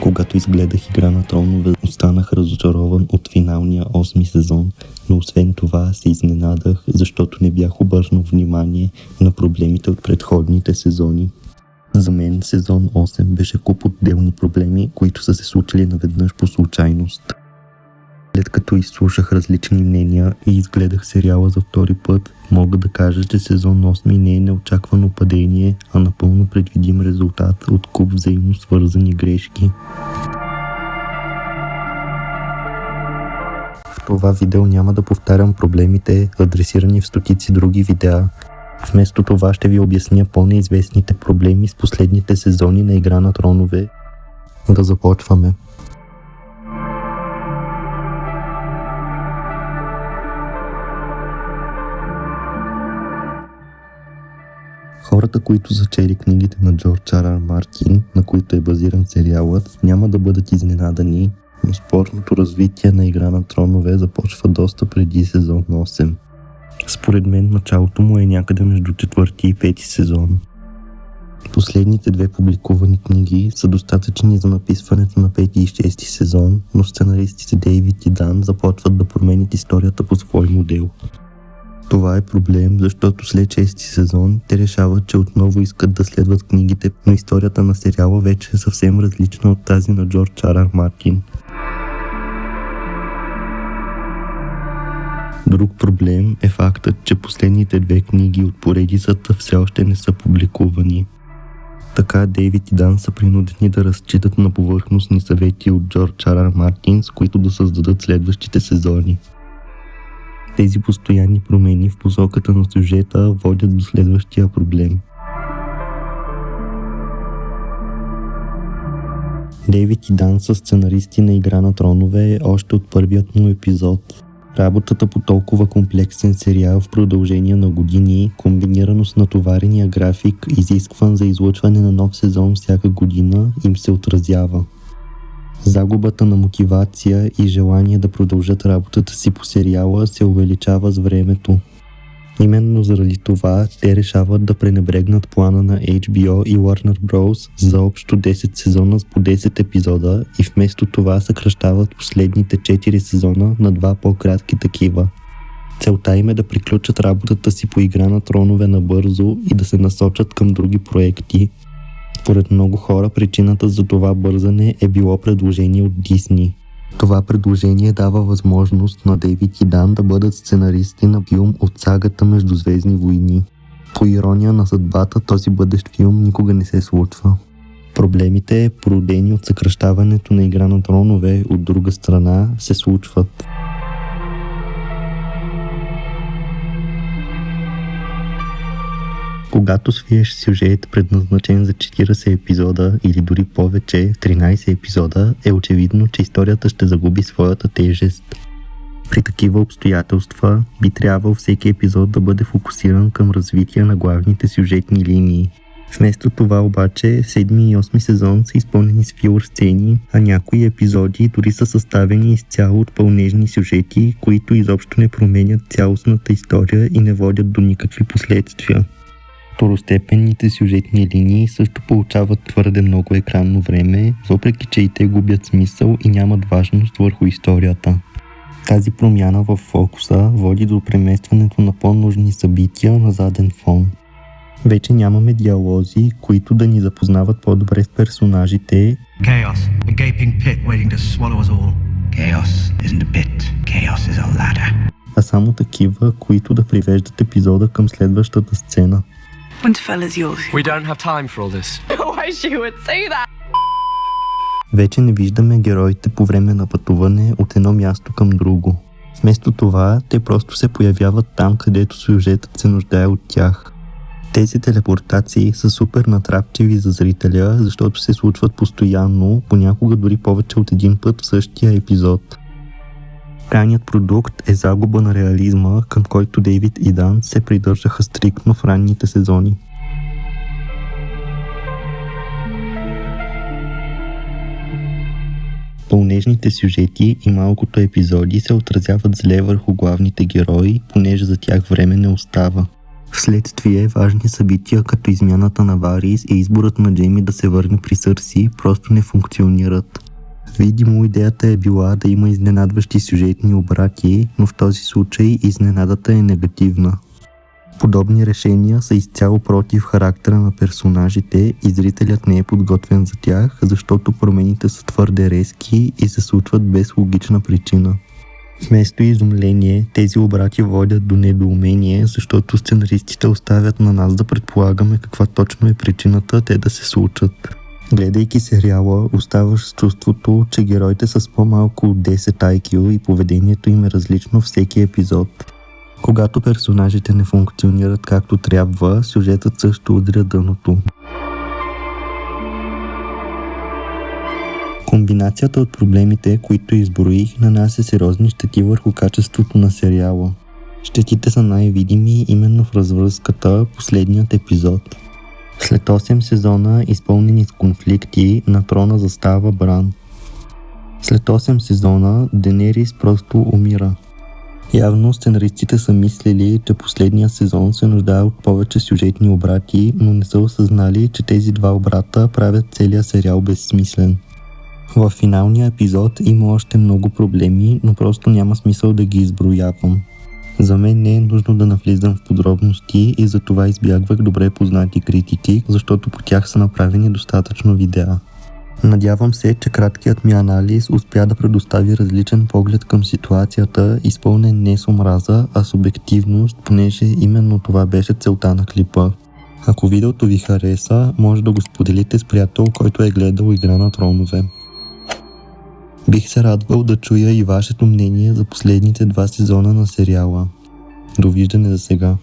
Когато изгледах Игра на тронове, останах разочарован от финалния 8-ми сезон, но освен това се изненадах, защото не бях обърнал внимание на проблемите от предходните сезони. За мен сезон 8 беше куп отделни проблеми, които са се случили наведнъж по случайност. След като изслушах различни мнения и изгледах сериала за втори път, мога да кажа, че сезон 8 не е неочаквано падение, а напълно предвидим резултат от куп взаимно свързани грешки. В това видео няма да повтарям проблемите, адресирани в стотици други видеа. Вместо това ще ви обясня по-неизвестните проблеми с последните сезони на Игра на тронове. Да започваме. Хората, които са чели книгите на Джордж Р. Р. Мартин, на които е базиран сериалът, няма да бъдат изненадани, но спорното развитие на Игра на тронове започва доста преди сезон 8. Според мен началото му е някъде между 4 и 5 сезон. Последните две публикувани книги са достатъчни за написването на 5 и 6 сезон, но сценаристите Дейвид и Дан започват да променят историята по свой модел. Това е проблем, защото след 6-ти сезон те решават, че отново искат да следват книгите, но историята на сериала вече е съвсем различна от тази на Джордж Р. Р. Мартин. Друг проблем е фактът, че последните две книги от поредицата все още не са публикувани. Така Дейвид и Дан са принудени да разчитат на повърхностни съвети от Джордж Р. Р. Мартин, с които да създадат следващите сезони. Тези постоянни промени в посоката на сюжета водят до следващия проблем. Дейвид и Дан са сценаристи на Игра на тронове още от първият му епизод. Работата по толкова комплексен сериал в продължение на години, комбинирано с натоварения график, изискван за излъчване на нов сезон всяка година, им се отразява. Загубата на мотивация и желание да продължат работата си по сериала се увеличава с времето. Именно заради това те решават да пренебрегнат плана на HBO и Warner Bros. За общо 10 сезона с по 10 епизода и вместо това съкращават последните 4 сезона на 2 по-кратки такива. Целта им е да приключат работата си по Игра на тронове набързо и да се насочат към други проекти. Според много хора причината за това бързане е било предложение от Дисни. Това предложение дава възможност на Дейвид и Дан да бъдат сценаристи на филм от сагата Междузвездни войни. По ирония на съдбата, този бъдещ филм никога не се случва. Проблемите, породени от съкращаването на Игра на тронове, от друга страна, се случват. Когато свиеш сюжет, предназначен за 40 епизода или дори повече, 13 епизода, е очевидно, че историята ще загуби своята тежест. При такива обстоятелства би трябвало всеки епизод да бъде фокусиран към развитие на главните сюжетни линии. Вместо това обаче, 7 и 8 сезон са изпълнени с филър сцени, а някои епизоди дори са съставени изцяло от пълнежни сюжети, които изобщо не променят цялостната история и не водят до никакви последствия. Второстепенните сюжетни линии също получават твърде много екранно време, въпреки че и те губят смисъл и нямат важност върху историята. Тази промяна в фокуса води до преместването на по-нужни събития на заден фон. Вече нямаме диалози, които да ни запознават по-добре с персонажите. Chaos, a gaping pit waiting to swallow us all. Chaos isn't a pit, chaos is a ladder. А само такива, които да привеждат епизода към следващата сцена. Winterfell is yours. We don't have time for all this. I wish you would say that. Вече не виждаме героите по време на пътуване от едно място към друго. Вместо това, те просто се появяват там, където сюжетът се нуждае от тях. Тези телепортации са супер натрапчиви за зрителя, защото се случват постоянно, понякога дори повече от един път в същия епизод. Крайният продукт е загуба на реализма, към който Дейвид и Дан се придържаха стриктно в ранните сезони. Пълнежните сюжети и малкото епизоди се отразяват зле върху главните герои, понеже за тях време не остава. Вследствие важни събития като измяната на Варис и изборът на Джейми да се върне при Сърси просто не функционират. Видимо идеята е била да има изненадващи сюжетни обрати, но в този случай изненадата е негативна. Подобни решения са изцяло против характера на персонажите и зрителят не е подготвен за тях, защото промените са твърде резки и се случват без логична причина. Вместо изумление, тези обрати водят до недоумение, защото сценаристите оставят на нас да предполагаме каква точно е причината те да се случат. Гледайки сериала, оставаш с чувството, че героите са с по-малко от 10 IQ и поведението им е различно всеки епизод. Когато персонажите не функционират както трябва, сюжетът също удря дъното. Комбинацията от проблемите, които изброих, нанася сериозни щети върху качеството на сериала. Щетите са най-видими именно в развръзката последният епизод. След 8 сезона, изпълнени с конфликти, на трона застава Бран. След 8 сезона, Денерис просто умира. Явно сценаристите са мислили, че последния сезон се нуждае от повече сюжетни обрати, но не са осъзнали, че тези два обрата правят целия сериал безсмислен. В финалния епизод има още много проблеми, но просто няма смисъл да ги изброявам. За мен не е нужно да навлизам в подробности и затова избягвах добре познати критики, защото по тях са направени достатъчно видеа. Надявам се, че краткият ми анализ успя да предостави различен поглед към ситуацията, изпълнен не с омраза, а с обективност, понеже именно това беше целта на клипа. Ако видеото ви хареса, може да го споделите с приятел, който е гледал Игра на тронове. Бих се радвал да чуя и вашето мнение за последните 2 сезона на сериала. Довиждане за сега.